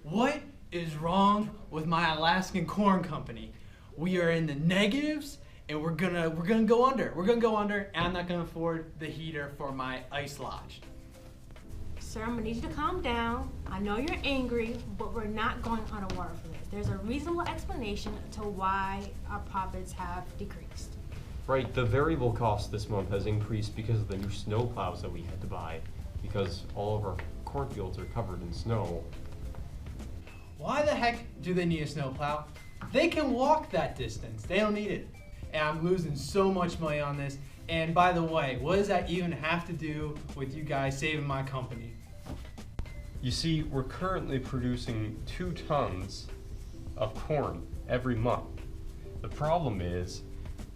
What is wrong with my Alaskan corn company? We are in the negatives and we're gonna go under. We're gonna go under, and I'm not gonna afford the heater for my ice lodge. Sir, I'm gonna need you to calm down. I know you're angry, but we're not going underwater for this. There's a reasonable explanation to why our profits have decreased. Right, the variable cost this month has increased because of the new snow plows that we had to buy, because all of our cornfields are covered in snow. Why the heck do they need a snowplow? They can walk that distance. They don't need it. And I'm losing so much money on this. And by the way, what does that even have to do with you guys saving my company? You see, we're currently producing 2 tons of corn every month. The problem is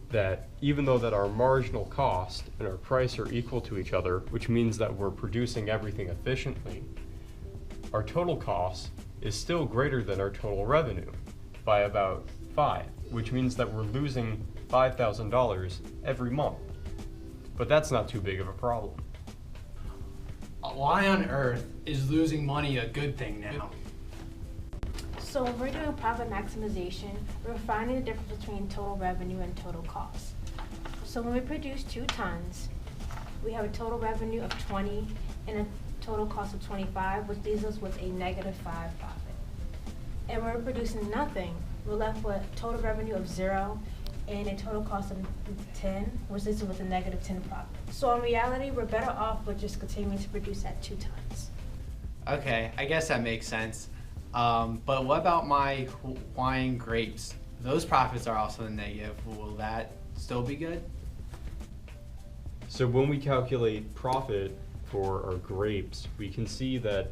that even though that our marginal cost and our price are equal to each other, which means that we're producing everything efficiently, our total cost is still greater than our total revenue by about 5, which means that we're losing $5,000 every month. But that's not too big of a problem. Why on earth is losing money a good thing now? So when we're doing profit maximization, we're finding the difference between total revenue and total cost. So when we produce 2 tons, we have a total revenue of 20 and a total cost of 25, which leaves us with a -5 profit. And when we're producing nothing, we're left with total revenue of 0 and a total cost of 10, which leaves us with a -10 profit. So in reality, we're better off with just continuing to produce at 2 tons. Okay, I guess that makes sense. But what about my Hawaiian grapes? Those profits are also negative. Will that still be good? So when we calculate profit for our grapes, we can see that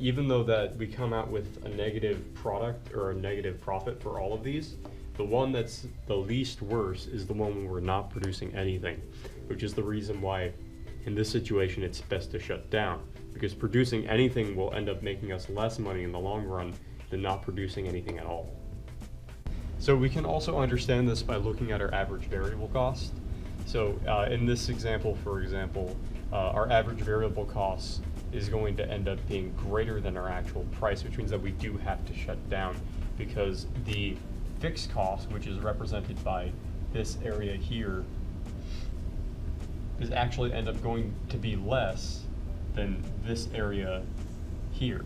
even though that we come out with a negative product or a negative profit for all of these, the one that's the least worse is the one when we're not producing anything, which is the reason why in this situation it's best to shut down, because producing anything will end up making us less money in the long run than not producing anything at all. So we can also understand this by looking at our average variable cost. So in this example, for example, our average variable cost is going to end up being greater than our actual price, which means that we do have to shut down, because the fixed cost, which is represented by this area here, is actually end up going to be less than this area here.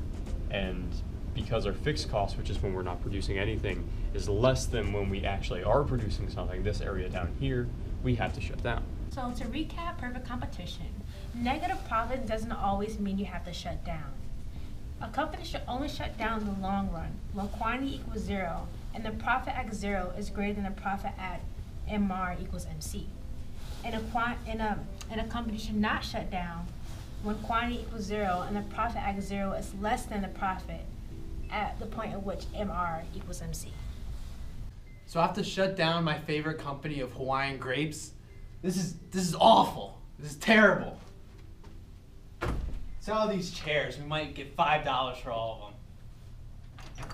And because our fixed cost, which is when we're not producing anything, is less than when we actually are producing something, this area down here, we have to shut down. So to recap perfect competition, negative profit doesn't always mean you have to shut down. A company should only shut down in the long run when quantity equals 0 and the profit at 0 is greater than the profit at MR equals MC. And a company should not shut down when quantity equals 0 and the profit at 0 is less than the profit at the point at which MR equals MC. So I have to shut down my favorite company of Hawaiian grapes? This is awful. This is terrible. Sell all these chairs. We might get $5 for all of them.